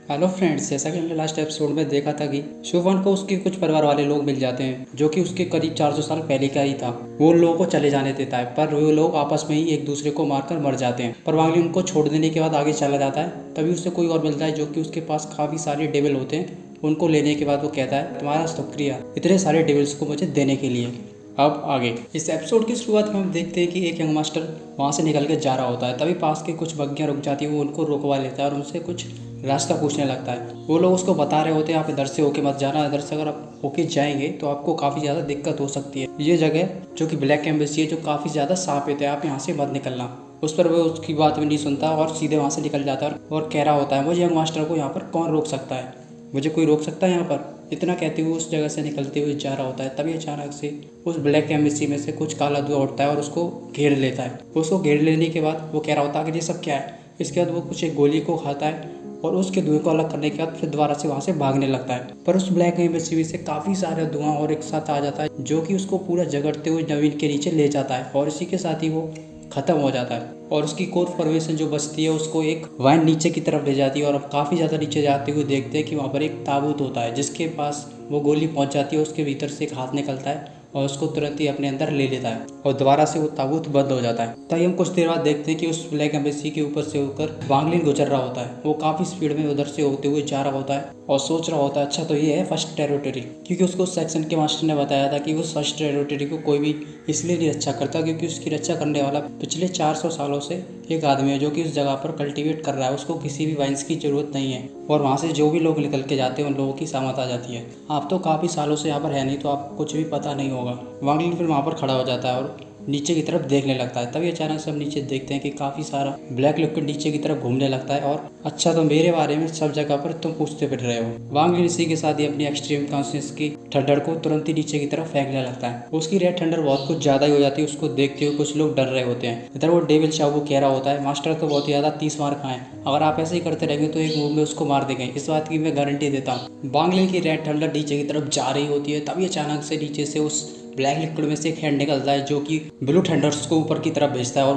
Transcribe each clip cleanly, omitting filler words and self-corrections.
Hello friends, जैसा कि हमने लास्ट एपिसोड में देखा था कि शुभन को उसके कुछ परिवार वाले लोग मिल जाते हैं जो कि उसके करीब 400 साल पहले का ही था। वो उन लोगों को चले जाने देता है पर वो लोग आपस में ही एक दूसरे को मारकर मर जाते हैं। पर वांगली उनको छोड़ देने के बाद आगे चला जाता है। तभी उसे कोई और मिलता है जो कि उसके पास काफ़ी सारे डेविल होते हैं। उनको लेने के बाद वो कहता है, तुम्हारा शुक्रिया इतने सारे डेविल्स को मुझे देने के लिए। अब आगे इस एपिसोड की शुरुआत में हम देखते हैं कि एक यंग मास्टर वहाँ से निकल के जा रहा होता है। तभी पास के कुछ बग्गियाँ रुक जाती है, वो उनको रोकवा लेता है और उनसे कुछ रास्ता पूछने लगता है। वो लोग उसको बता रहे होते हैं, आप इधर से होके मत जाना, इधर से अगर आप होके जाएंगे तो आपको काफ़ी ज़्यादा दिक्कत हो सकती है। ये जगह जो कि ब्लैक एम्बेसी है, जो काफ़ी ज़्यादा शापित है, आप यहाँ से मत निकलना। उस पर वो उसकी बात भी नहीं सुनता और सीधे वहाँ से निकल जाता है और कह रहा होता है, मुझे यंग मास्टर को यहाँ पर कौन रोक सकता है, मुझे कोई रोक सकता है यहाँ पर। इतना कहते हुए उस जगह से निकलते हुए जा रहा होता है। तभी अचानक से उस ब्लैक एम्बेसी में से कुछ काला धुआं उठता है और उसको घेर लेता है। उसको घेर लेने के बाद वो कह रहा होता है कि ये सब क्या है। इसके बाद वो कुछ एक गोली को खाता है और उसके धुएं को अलग करने के बाद फिर दोबारा से वहाँ से भागने लगता है। पर उस ब्लैक एम्बेसी में से काफ़ी सारा धुआं और एक साथ आ जाता है जो कि उसको पूरा जगड़ते हुए जमीन के नीचे ले जाता है और इसी के साथ ही वो खत्म हो जाता है। और उसकी कोर फॉर्मेशन जो बचती है उसको एक वैन नीचे की तरफ ले जाती है और अब काफ़ी ज़्यादा नीचे जाते हुए देखते हैं कि वहाँ पर एक ताबूत होता है जिसके पास वो गोली पहुँच जाती है। उसके भीतर से एक हाथ निकलता है और उसको तुरंत ही अपने अंदर ले लेता है और दोबारा से वो ताबूत बंद हो जाता है। तभी हम कुछ देर बाद देखते हैं कि उस ब्लैक एम्बेसी के ऊपर से होकर वांगलिन गुजर रहा होता है। वो काफ़ी स्पीड में उधर से होते हुए जा रहा होता है और सोच रहा होता है, अच्छा तो ये है फर्स्ट टेरिटरी, क्योंकि उसको सेक्शन के मास्टर ने बताया था कि उस फर्स्ट टेरिटरी को कोई भी इसलिए नहीं रक्षा करता क्योंकि उसकी रक्षा करने वाला पिछले 400 सालों से एक आदमी है जो कि उस जगह पर कल्टीवेट कर रहा है। उसको किसी भी वाइन्स की जरूरत नहीं है और वहाँ से जो भी लोग निकल के जाते हैं उन लोगों की सामत आ जाती है। आप तो काफ़ी सालों से यहाँ पर है नहीं तो आपको कुछ भी पता नहीं होगा। वांगलिन फिर वहाँ पर खड़ा हो जाता है और नीचे की तरफ देखने लगता है। तभी अचानक से हम नीचे देखते हैं कि काफ़ी सारा ब्लैक लिक्विड नीचे की तरफ घूमने लगता है और अच्छा तो मेरे बारे में सब जगह पर तुम पूछते फिर रहे हो। वांगलिन इसी के साथ ही अपनी एक्सट्रीम कॉन्शियस की थंडर को तुरंत ही नीचे की तरफ फेंकने लगता है। उसकी रेड थंडर बहुत कुछ ज़्यादा ही हो जाती है। उसको देखते हुए कुछ लोग डर रहे होते हैं। इधर वो डेविल शाह वो कह रहा होता है, मास्टर तो बहुत ही ज़्यादा 30 मार खाएं, अगर आप ऐसे ही करते रहेंगे तो एक मूव में उसको मार देंगे, इस बात की मैं गारंटी देता हूँ। वांगलिन की रेड थंडर नीचे की तरफ जा रही होती है। तभी अचानक से नीचे से उस ब्लैक लिक्विड में से एक हैंड निकलता है जो कि ब्लू थंडर्स को ऊपर की तरफ भेजता है और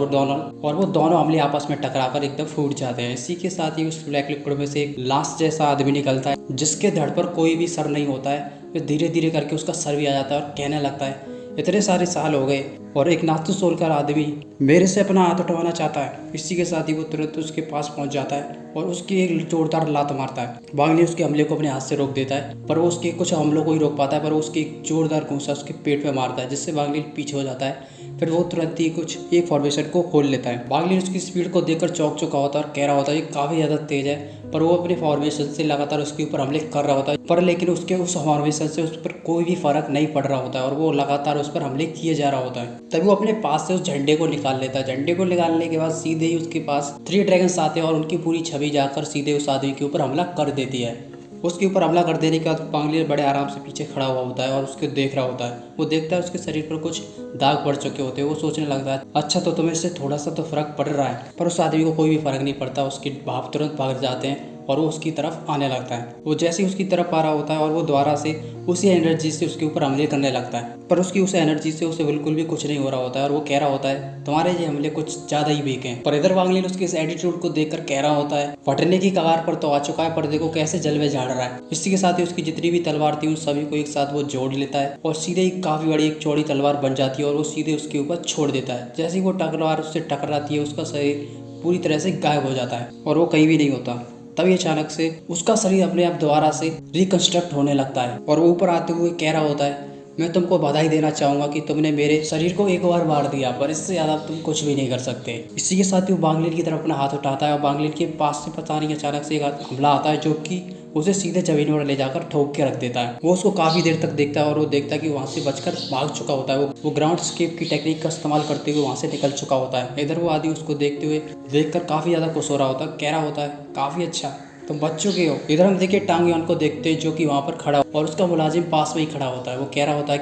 वो दोनों हमले आपस में टकराकर एकदम फूट जाते हैं। इसी के साथ ही उस ब्लैक लिक्विड में से एक लास्ट जैसा आदमी निकलता है जिसके धड़ पर कोई भी सर नहीं होता है। फिर धीरे धीरे करके उसका सर भी आ जाता है और कहने लगता है, इतने सारे साल हो गए और एक नाथू सोलकर आदमी मेरे से अपना हाथ उठवाना चाहता है। इसी के साथ ही वो तुरंत उसके पास पहुंच जाता है और उसकी एक जोरदार लात मारता है। वांगलिन उसके हमले को अपने हाथ से रोक देता है पर वो उसके कुछ हमलों को ही रोक पाता है, पर वो उसकी एक जोरदार घूंसा उसके पेट पे मारता है जिससे वांगलिन पीछे हो जाता है। फिर वो तुरंत ही कुछ एक फॉर्मेशन को खोल लेता है। वांगलिन उसकी स्पीड को देखकर चौंक चुका होता है और कह रहा होता है ये काफ़ी ज़्यादा तेज है, पर वो अपने फॉर्मेशन से लगातार उसके ऊपर हमले कर रहा होता है। पर लेकिन उसके उस फॉर्मेशन से उस पर कोई भी फर्क नहीं पड़ रहा होता है और वो लगातार उस पर हमले किए जा रहा होता है। तभी वो अपने पास से उस झंडे को निकाल लेता है। झंडे को निकालने के बाद सीधे ही उसके पास 3 ड्रैगन्स आते हैं और उनकी पूरी छवि जाकर सीधे उस आदमी के ऊपर हमला कर देती है। उसके ऊपर हमला कर देने के बाद वांगलिन बड़े आराम से पीछे खड़ा हुआ होता है और उसको देख रहा होता है। वो देखता है उसके शरीर पर कुछ दाग पड़ चुके होते हैं। वो सोचने लगता है, अच्छा तो तुम्हें इससे थोड़ा सा तो फर्क पड़ रहा है, पर उस आदमी को कोई भी फर्क नहीं पड़ता। उसके भाव तुरंत भाग जाते हैं और वो उसकी तरफ आने लगता है। वो जैसे ही उसकी तरफ आ रहा होता है और वो दोबारा से उसी एनर्जी से उसके ऊपर हमले करने लगता है, पर उसकी उस एनर्जी से उसे बिल्कुल भी कुछ नहीं हो रहा होता है और वो कह रहा होता है, तुम्हारे ये हमले कुछ ज़्यादा ही वीक हैं। पर इधर वांगलिन उसके इस एटीट्यूड को देखकर कह रहा होता है, फटने की कगार पर तो आ चुका है, पर देखो कैसे जलवे झाड़ रहा है। इसी के साथ ही उसकी जितनी भी तलवार थी उन सभी को एक साथ वो जोड़ लेता है और सीधे ही काफ़ी बड़ी एक चौड़ी तलवार बन जाती है और वो सीधे उसके ऊपर छोड़ देता है। जैसे ही वो तलवार उससे टकराती है उसका शरीर पूरी तरह से गायब हो जाता है और वो कहीं भी नहीं होता। तभी अचानक से उसका शरीर अपने आप दोबारा से रिकंस्ट्रक्ट होने लगता है और वो ऊपर आते हुए कह रहा होता है, मैं तुमको बधाई देना चाहूंगा कि तुमने मेरे शरीर को एक बार मार दिया, पर इससे ज़्यादा तुम कुछ भी नहीं कर सकते। इसी के साथ ही वो वांगलिन की तरफ अपना हाथ उठाता है और वांगलिन के पास से पता नहीं अचानक से एक हमला आता है जो कि उसे सीधे जमीन पर ले जाकर ठोक के रख देता है। वो उसको काफ़ी देर तक देखता है और वो देखता है कि वहाँ से बचकर भाग चुका होता है। वो ग्राउंड स्केप की टेक्निक का इस्तेमाल करते हुए वहाँ से निकल चुका होता है। इधर वो आदमी उसको देखते हुए देखकर काफ़ी ज़्यादा खुश हो रहा होता है, कह रहा होता है, काफ़ी अच्छा तुम बच चुके हो। इधर हम देखिए टांग यान को देखते हैं जो कि वहाँ पर खड़ा और उसका मुलाजिम पास में ही खड़ा होता है। वो कह रहा होता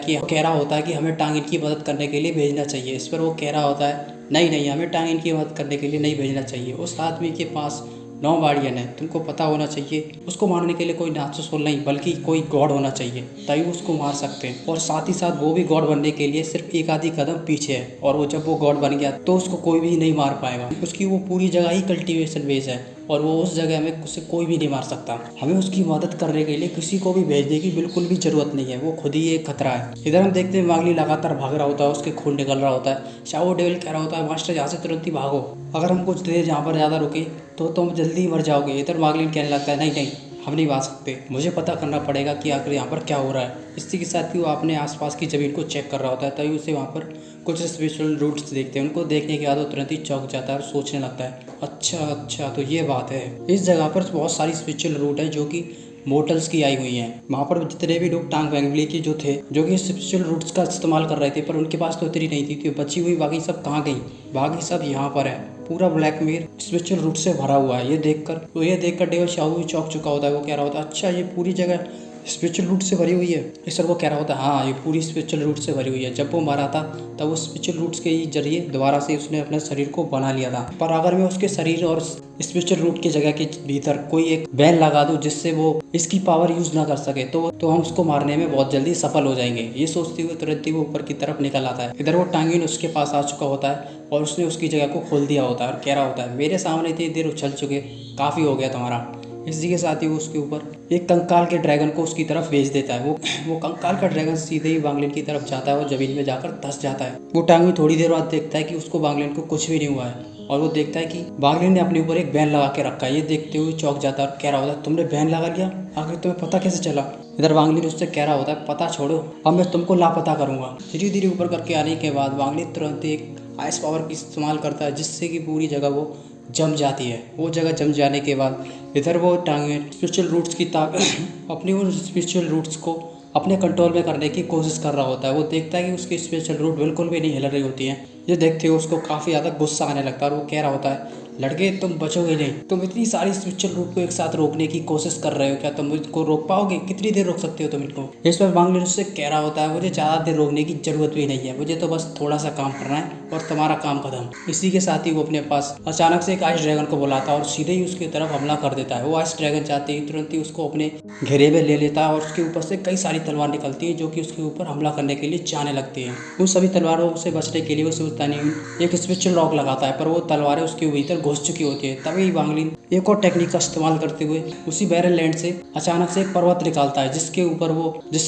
है कि हमें टांग इन की मदद करने के लिए भेजना चाहिए। इस पर वो कह रहा होता है, नहीं नहीं, हमें टांग इन की मदद करने के लिए नहीं भेजना चाहिए। उस आदमी के पास 9 गार्डियन है, तुमको पता होना चाहिए। उसको मारने के लिए कोई नाचुसोल नहीं बल्कि कोई गॉड होना चाहिए, तभी उसको मार सकते हैं। और साथ ही साथ वो भी गॉड बनने के लिए सिर्फ एक आधी कदम पीछे है और वो जब वो गॉड बन गया तो उसको कोई भी नहीं मार पाएगा। उसकी वो पूरी जगह ही कल्टीवेशन बेस है और वो उस जगह में उसे कोई भी नहीं मार सकता। हमें उसकी मदद करने के लिए किसी को भी भेजने की बिल्कुल भी जरूरत नहीं है, वो खुद ही एक खतरा है। इधर हम देखते हैं मार्गली लगातार भाग रहा होता है, उसके खून निकल रहा होता है। शाओ डेविल कह रहा होता है मास्टर यहाँ से तुरंत ही भागो, अगर हम कुछ देर यहाँ पर ज़्यादा रुके तो तुम जल्दी ही मर जाओगे। इधर मार्गलिन कहने लगता है नहीं नहीं, हम नहीं भाग सकते, मुझे पता करना पड़ेगा कि आखिर यहाँ पर क्या हो रहा है। इसी के साथ ही वो अपने आसपास की ज़मीन को चेक कर रहा होता है, तभी उसे वहाँ पर कुछ स्पिरिचुअल रूट्स देखते हैं। उनको देखने के बाद वो तुरंत ही चौंक जाता है और सोचने लगता है अच्छा अच्छा तो ये बात है। इस जगह पर बहुत सारी स्पिरिचुअल रूट है जो कि मोटल्स की आई हुई हैं। वहाँ पर जितने भी लोग टांग वैंगली के जो थे, जो कि स्पिरिचुअल रूट्स का इस्तेमाल कर रहे थे, पर उनके पास तो इतनी नहीं थी, तो बची हुई बाकी सब कहाँ गई? बाकी सब यहाँ पर है। पूरा ब्लैकमेर स्पिरिचुअल रूट से भरा हुआ है। ये देखकर डेविल शाओ भी चौंक चुका होता है। वो कह रहा होता है अच्छा ये पूरी जगह स्पिरिचुअल रूट से भरी हुई है। इस सर वो कह रहा होता है हाँ ये पूरी स्पिरिचुअल रूट से भरी हुई है। जब वो मरा था तब वो स्पिरिचुअल रूट्स के ही जरिए दोबारा से उसने अपने शरीर को बना लिया था। पर अगर मैं उसके शरीर और स्पिरिचुअल रूट की जगह के भीतर कोई एक बैन लगा दूं जिससे वो इसकी पावर यूज ना कर सके तो हम उसको मारने में बहुत जल्दी सफल हो जाएंगे। ये सोचते हुए तुरंत ही वो ऊपर की तरफ निकल आता है। इधर वो टांगिन उसके पास आ चुका होता है और उसने उसकी जगह को खोल दिया होता है और कह रहा होता है मेरे सामने इतनी देर उछल चुके, काफ़ी हो गया तुम्हारा। इसी के साथ ही वो उसके ऊपर एक कंकाल के ड्रैगन को उसकी तरफ भेज देता है। वो कंकाल का ड्रैगन सीधे ही वांगलिन की तरफ जाता है और जमीन में जाकर धंस जाता है। वो टांगी थोड़ी देर बाद देखता है कि उसको वांगलिन को कुछ भी नहीं हुआ है और वो देखता है कि वांगलिन ने अपने ऊपर एक बैन लगा के रखा है। ये देखते हुए चौंक जाता है और कह रहा होता है तुमने बैन लगा लिया, आखिर तुम्हें पता कैसे चला? इधर वांगलिन उससे कह रहा होता है पता छोड़ो, अब मैं तुमको लापता करूंगा। धीरे धीरे ऊपर करके आने के बाद वांगलिन तुरंत एक आइस पावर की इस्तेमाल करता है जिससे कि पूरी जगह वो जम जाती है। वो जगह जम जाने के बाद इधर वो टांगे स्पिरिचुअल रूट्स की अपनी उन स्पिरिचुअल रूट्स को अपने कंट्रोल में करने की कोशिश कर रहा होता है। वो देखता है कि उसकी स्पिरिचुअल रूट बिल्कुल भी नहीं हिल रही होती हैं। ये देखते हुए उसको काफ़ी ज़्यादा गुस्सा आने लगता है और वो कह रहा होता है लड़के तुम बचोगे नहीं, तुम इतनी सारी स्पिरिचुअल रूट को एक साथ रोकने की कोशिश कर रहे हो, क्या तुम इनको रोक पाओगे? कितनी देर रोक सकते हो तुम इनको? इस पर वांगलिन उससे कह रहा होता है मुझे ज़्यादा देर रोकने की जरूरत भी नहीं है, मुझे तो बस थोड़ा सा काम करना है और तुम्हारा काम खत्म। इसी के साथ ही वो अपने पास अचानक से एक आइस ड्रैगन को बुलाता है और सीधे ही उसकी तरफ हमला कर देता है। वो आइस ड्रैगन चाहते ही तुरंत ही उसको अपने घेरे में ले लेता है और उसके ऊपर से कई सारी तलवार निकलती है जो कि उसके ऊपर हमला करने के लिए जाने लगती हैं। उन सभी तलवारों से बचने के लिए वो सुल्तानी एक स्पेशल लॉक लगाता है, पर वो तलवारें उसके भीतर घुस चुकी होती है। तभी वांगलिन एक और टेक्निक का इस्तेमाल करते हुए उसी बैरल लैंड से अचानक से एक पर्वत निकालता है जिससे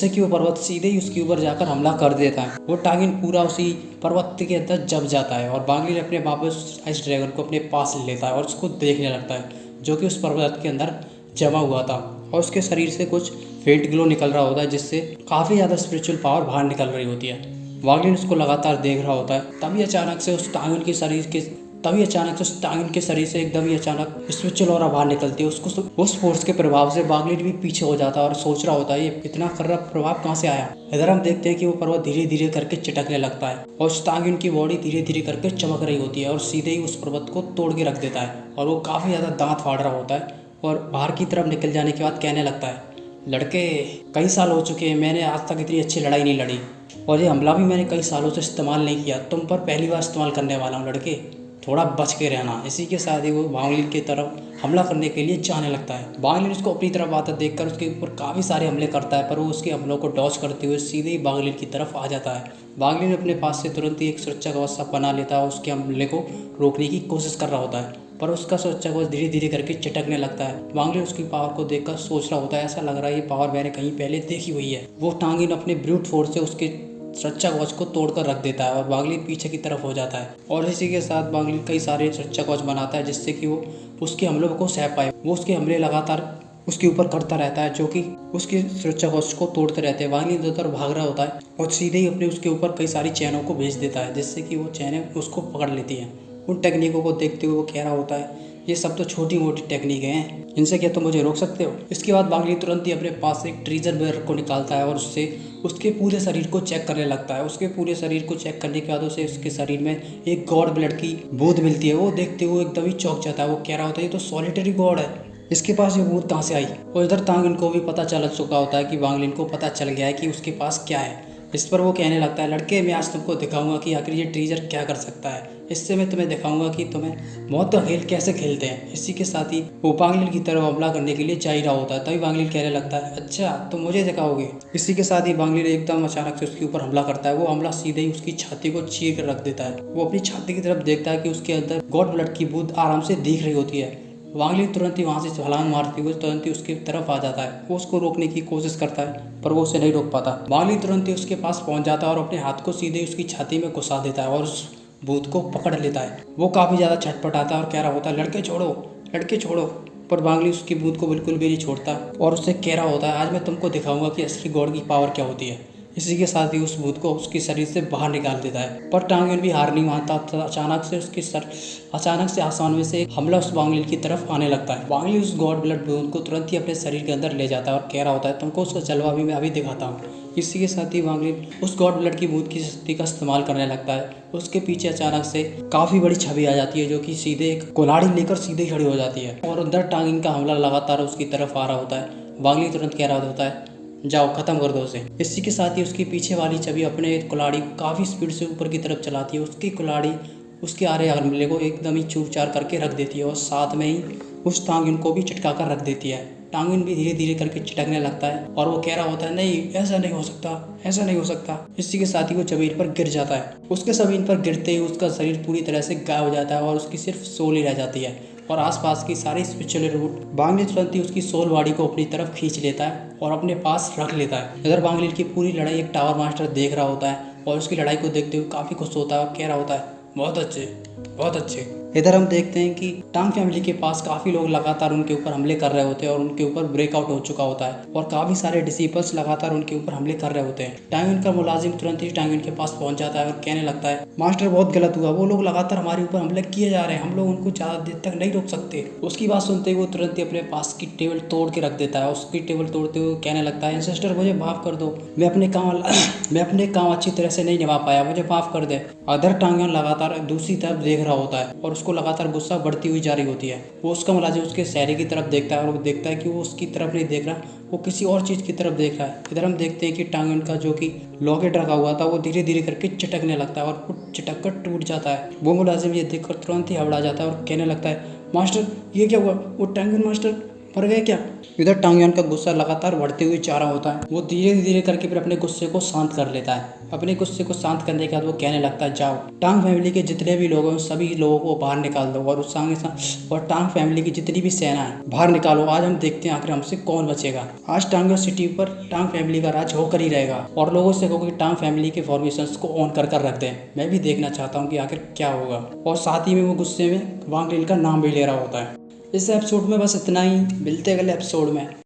कि वो पर्वत सीधे ही उसके ऊपर जाकर हमला कर देता है। वो टागिन पूरा उसी पर्वत के अंदर जम जाता है और वांगलिन अपने वापस आइस ड्रैगन को अपने पास ले लेता है और उसको देखने लगता है जो कि उस पर्वत के अंदर जमा हुआ था और उसके शरीर से कुछ फेंट ग्लो निकल रहा होता है जिससे काफ़ी ज़्यादा स्पिरिचुअल पावर बाहर निकल रही होती है। वांगलिन उसको लगातार देख रहा होता है। तभी अचानक से उस टांगिन के शरीर से एकदम ही अचानक स्पिरिचुअल ऑरा बाहर निकलती है। उसको उस फोर्स के प्रभाव से वांगलिन भी पीछे हो जाता है और सोच रहा होता है ये इतना खर्रा प्रभाव कहाँ से आया। इधर हम देखते हैं कि वो पर्वत धीरे धीरे करके चिटकने लगता है और उस टांगिन की बॉडी धीरे धीरे करके चमक रही होती है और सीधे ही उस पर्वत को तोड़ के रख देता है और वो काफ़ी ज़्यादा दांत फाड़ रहा होता है और बाहर की तरफ निकल जाने के बाद कहने लगता है लड़के कई साल हो चुके हैं, मैंने आज तक इतनी अच्छी लड़ाई नहीं लड़ी और ये हमला भी मैंने कई सालों से इस्तेमाल नहीं किया, तुम पर पहली बार इस्तेमाल करने वाला हूँ लड़के, थोड़ा बच के रहना। इसी के साथ ही वो वांगलिन की तरफ हमला करने के लिए जाने लगता है। वांगलिन उसको अपनी तरफ आता देखकर उसके ऊपर काफ़ी सारे हमले करता है, पर वो उसके हमलों को डॉज करते हुए सीधे ही वांगलिन की तरफ आ जाता है। वांगलिन अपने पास से तुरंत ही एक सुरक्षा कवच सा बना लेता है और उसके हमले को रोकने की कोशिश कर रहा होता है, पर उसका सुरक्षा कवच धीरे धीरे करके चिटकने लगता है। वांगलिन उसकी पावर को देखकर सोच रहा होता है ऐसा लग रहा है ये पावर मैंने कहीं पहले देखी हुई है। वो टांगिन अपने ब्रूट फोर्स से उसके सुरक्षा कवच को तोड़कर रख देता है और वांगलिन पीछे की तरफ हो जाता है और इसी के साथ वांगलिन कई सारे सुरक्षा कवच बनाता है जिससे कि वो उसके हमलों को सह पाए। वो उसके हमले लगातार उसके ऊपर करता रहता है जो कि उसके सुरक्षा कवच को तोड़ते रहते हैं। वांगलिन इधर भाग रहा होता है और सीधे ही अपने उसके ऊपर कई सारी चैनों को भेज देता है जिससे कि वो चैनें उसको पकड़ लेती हैं। उन टेक्निकों को देखते हुए वो कह रहा होता है ये सब तो छोटी मोटी टेक्निक हैं, इनसे क्या तुम मुझे रोक सकते हो? इसके बाद वांगलिन तुरंत ही अपने पास से एक ट्रीजर मिरर को निकालता है और उससे उसके पूरे शरीर को चेक करने लगता है। उसके पूरे शरीर को चेक करने के बाद उसे उसके शरीर में एक गॉड ब्लड की बूंद मिलती है। वो देखते हुए एकदम ही चौंक जाता है। वो कह रहा होता है ये तो सॉलिटरी गॉड है, इसके पास ये बूंद कहाँ से आई? और इधर टांगिन को भी पता चल चुका होता है कि वांगलिन को पता चल गया है कि उसके पास क्या है। इस पर वो कहने लगता है लड़के मैं आज तुमको दिखाऊंगा कि आखिर ये ट्रीजर क्या कर सकता है, इससे मैं तुम्हें दिखाऊंगा कि तुम्हें मौत का खेल कैसे खेलते हैं। इसी के साथ ही वो वांगलिन की तरफ हमला करने के लिए जा ही रहा होता है। तभी वांगलिन कहने लगता है अच्छा तुम मुझे दिखाओगे। इसी के साथ ही वांगलिन एकदम अचानक से उसके ऊपर हमला करता है। वो हमला सीधे ही उसकी छाती को चीर कर रख देता है। वो अपनी छाती की तरफ देखता है कि उसके अंदर गॉड ब्लड की बूंद आराम से दिख रही होती है। वांग ली तुरंत ही वहाँ से छलांग मारती हुई तुरंत ही उसकी तरफ आ जाता है। वो उसको रोकने की कोशिश करता है पर वो उसे नहीं रोक पाता। वांग ली तुरंत ही उसके पास पहुंच जाता है और अपने हाथ को सीधे उसकी छाती में घुसा देता है और उस भूत को पकड़ लेता है। वो काफ़ी ज़्यादा छटपटाता है और कह रहा होता है लड़के छोड़ो, लड़के छोड़ो। पर वांग ली उसकी भूत को बिल्कुल भी नहीं छोड़ता और उससे कह रहा होता है आज मैं तुमको दिखाऊंगा कि असली गॉड की पावर क्या होती है। इसी के साथ ही उस भूत को उसके शरीर से बाहर निकाल देता है। पर टांग यून भी हार नहीं मानता। अचानक से आसमान में से एक हमला उस वांगली की तरफ आने लगता है। वांगली उस गॉड ब्लड भूत को तुरंत ही अपने शरीर के अंदर ले जाता है और कह रहा होता है तुमको उसका जलवा भी मैं अभी दिखाता हूँ। इसी के साथ ही वांगली उस गॉड ब्लड की भूत की शक्ति का इस्तेमाल करने लगता है। उसके पीछे अचानक से काफी बड़ी छवि आ जाती है जो कि सीधे एक कुल्हाड़ी लेकर सीधे खड़ी हो जाती है और अंदर टांगिन का हमला लगातार उसकी तरफ आ रहा होता है। वांगली तुरंत कह रहा होता है जाओ खत्म कर दो उसे। इसी के साथ ही उसकी पीछे वाली छवि अपने कुल्हाड़ी को काफ़ी स्पीड से ऊपर की तरफ चलाती है। उसकी कुल्हाड़ी उसके आरे हमले को एकदम ही चूर चार करके रख देती है और साथ में ही उस टांगिन को भी चिटका कर रख देती है। टांगिन भी धीरे धीरे करके चिटकने लगता है और वो कह रहा होता है नहीं ऐसा नहीं हो सकता, ऐसा नहीं हो सकता। इसी के साथ ही वो जमीन पर गिर जाता है। उसके जमीन पर गिरते ही उसका शरीर पूरी तरह से गायब हो जाता है और उसकी सिर्फ सोल ही रह जाती है और आसपास की सारी स्पिरिचुअल रूट बांगली तुरंत ही उसकी सोल बॉडी को अपनी तरफ खींच लेता है और अपने पास रख लेता है। इधर बांगली की पूरी लड़ाई एक टावर मास्टर देख रहा होता है और उसकी लड़ाई को देखते हुए काफ़ी खुश होता है और कह रहा होता है बहुत अच्छे, बहुत अच्छे। इधर हम देखते हैं कि टांग फैमिली के पास काफ़ी लोग लगातार उनके ऊपर हमले कर रहे होते हैं और उनके ऊपर ब्रेकआउट हो चुका होता है और काफ़ी सारे डिसिपल्स लगातार उनके ऊपर हमले कर रहे होते हैं। टांगिन का मुलाजिम तुरंत ही टांगिन के पास पहुंच जाता है और कहने लगता है मास्टर बहुत गलत हुआ, वो लोग लगातार हमारे ऊपर हमले किए जा रहे हैं, हम लोग उनको ज़्यादा देर तक नहीं रोक सकते। उसकी बात सुनते ही वो तुरंत ही अपने पास की टेबल तोड़ के रख देता है। उसकी टेबल तोड़ते हुए कहने लगता है सिस्टर मुझे माफ़ कर दो, मैं अपने काम अच्छी तरह से नहीं निभा पाया, मुझे माफ़ कर दे। अदर टांगिन लगातार दूसरी तरफ देख रहा होता है और उसको लगातार गुस्सा बढ़ती हुई जा रही होती है। वो उसका मुलाजिम उसके सहरे की तरफ देखता है और वो देखता है कि वो उसकी तरफ नहीं देख रहा, वो किसी और चीज़ की तरफ देख रहा है। इधर हम देखते हैं कि टांगिन का जो कि लॉकेट रखा हुआ था वो धीरे धीरे करके चिटकने लगता है और वो चिटक कर टूट जाता है। वो मुलाजिम ये देखकर तुरंत ही हबड़ा जाता है और कहने लगता है मास्टर ये क्या हुआ, वो टांगिन मास्टर मर गए क्या। इधर टांगिन का गुस्सा लगातार बढ़ते हुए जा रहा होता है। वो धीरे धीरे करके फिर अपने गुस्से को शांत कर लेता है। अपने गुस्से को शांत करने के बाद वो कहने लगता है जाओ टांग फैमिली के जितने भी लोग हैं सभी लोगों को बाहर निकाल दो और उस और टांग फैमिली की जितनी भी सेना है बाहर निकालो। आज हम देखते हैं आखिर हमसे कौन बचेगा। आज टांग सिटी पर टांग फैमिली का राज होकर ही रहेगा और लोगों से कहो कि टांग फैमिली के फॉर्मेशंस को ऑन कर रख दें। मैं भी देखना चाहता हूँ कि आखिर क्या होगा। और साथ ही में वो गुस्से में वांग लील का नाम भी ले रहा होता है। इस एपिसोड में बस इतना ही, मिलते अगले एपिसोड में।